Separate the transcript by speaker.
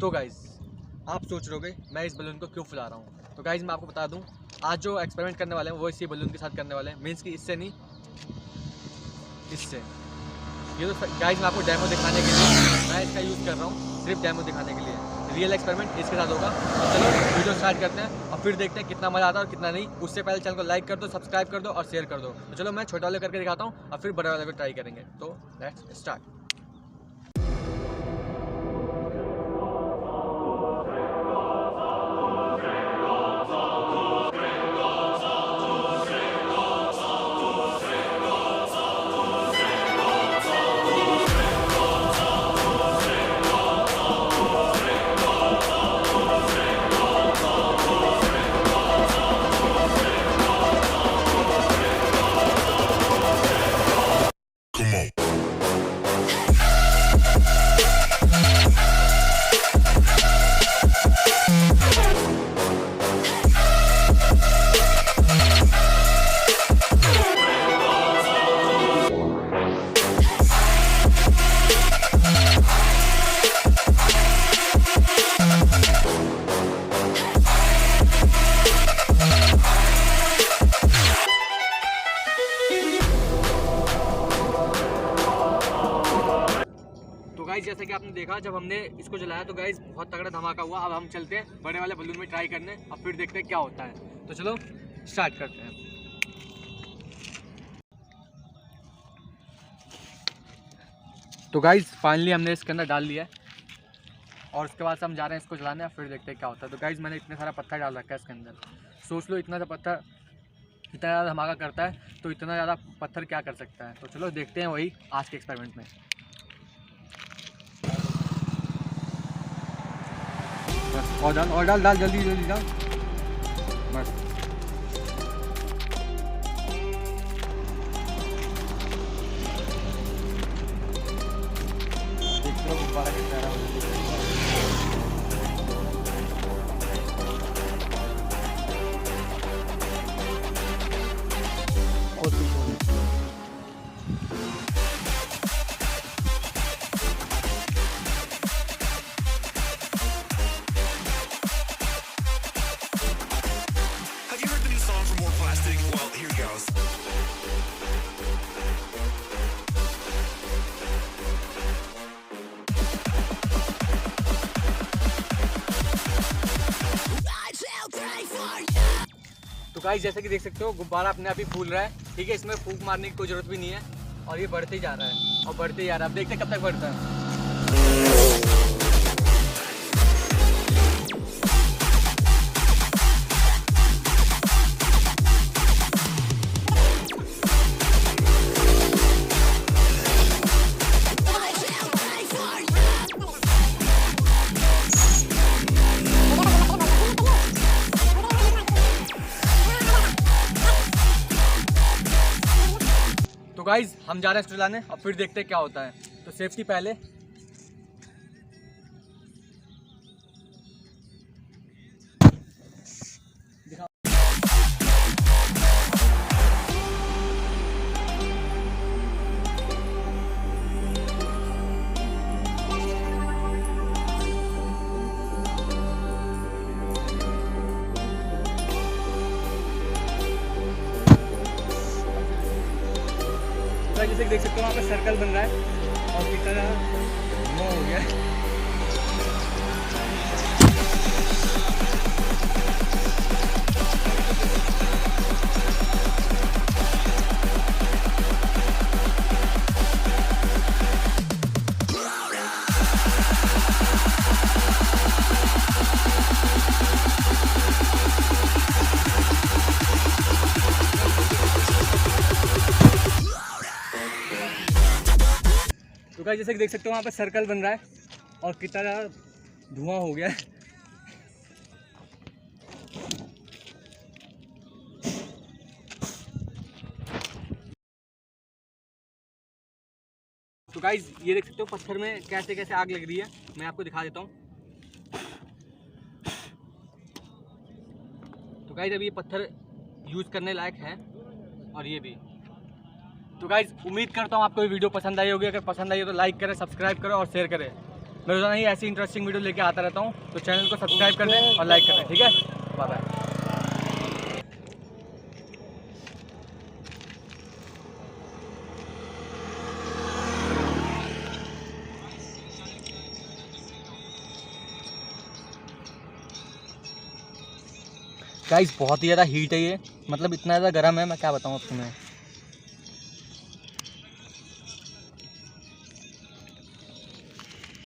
Speaker 1: तो गाइज आप सोच रहे होगे मैं इस बलून को क्यों फुला रहा हूँ। तो गाइज मैं आपको बता दूँ, आज जो एक्सपेरिमेंट करने वाले हैं वो इसी बलून के साथ करने वाले हैं। मीन्स कि इससे नहीं, इससे। ये तो गाइज मैं आपको डेमो दिखाने के लिए मैं इसका यूज़ कर रहा हूँ, सिर्फ डेमो दिखाने के लिए। रियल एक्सपेरिमेंट इसके साथ होगा। तो चलो वीडियो स्टार्ट करते हैं और फिर देखते हैं कितना मज़ा आता है और कितना नहीं। उससे पहले चैनल को लाइक कर दो, सब्सक्राइब कर दो और शेयर कर दो। तो चलो मैं छोटे वाले करके दिखाता हूँ और फिर बड़े वाले को ट्राई करेंगे। तो लेट्स स्टार्ट। तो गाइज जैसा कि आपने देखा, जब हमने इसको जलाया तो गाइज बहुत तगड़ा धमाका हुआ। अब हम चलते हैं बड़े वाले बलून में ट्राई करने और फिर देखते हैं क्या होता है। तो चलो स्टार्ट करते हैं। तो गाइज फाइनली हमने इसके अंदर डाल लिया है और उसके बाद से हम जा रहे हैं इसको जलाने और फिर देखते हैं क्या होता है। तो गाइज मैंने इतने सारा पत्थर डाल रखा है इसके अंदर। सोच लो इतना सा पत्थर इतना ज़्यादा धमाका करता है, तो इतना ज़्यादा पत्थर क्या कर सकता है। तो चलो देखते हैं वही आज के एक्सपेरिमेंट में। और डाल जल्दी जल्दी डाल बस। तो गाइस जैसे कि देख सकते हो गुब्बारा अपने आप ही फूल रहा है। ठीक है, इसमें फूंक मारने की कोई ज़रूरत भी नहीं है और ये बढ़ते ही जा रहा है और बढ़ते ही जा रहा है। अब देखते हैं कब तक बढ़ता है। तो गाइज हम जा रहे हैं इसको चलाने और फिर देखते हैं क्या होता है। तो सेफ्टी पहले। जैसे देख सकते हो वहाँ पे सर्कल बन रहा है और कितना वो हो गया है। तो गाइस जैसे कि देख सकते हो वहाँ पे सर्कल बन रहा है और कितना ज़्यादा धुआं हो गया है। तो गाइस ये देख सकते हो पत्थर में कैसे कैसे आग लग रही है। मैं आपको दिखा देता हूँ। तो गाइस अभी ये पत्थर यूज़ करने लायक है और ये भी। तो गाइस उम्मीद करता हूँ आपको ये वीडियो पसंद आई होगी। अगर पसंद आई हो तो लाइक करें, सब्सक्राइब करें और शेयर करें। मैं रोजाना ही ऐसी इंटरेस्टिंग वीडियो लेके आता रहता हूँ, तो चैनल को सब्सक्राइब कर दें और लाइक कर दें, ठीक है। Bye bye. गाइस बहुत ही ज़्यादा हीट है ये, मतलब इतना ज़्यादा गर्म है, मैं क्या बताऊँ अब तुम्हें।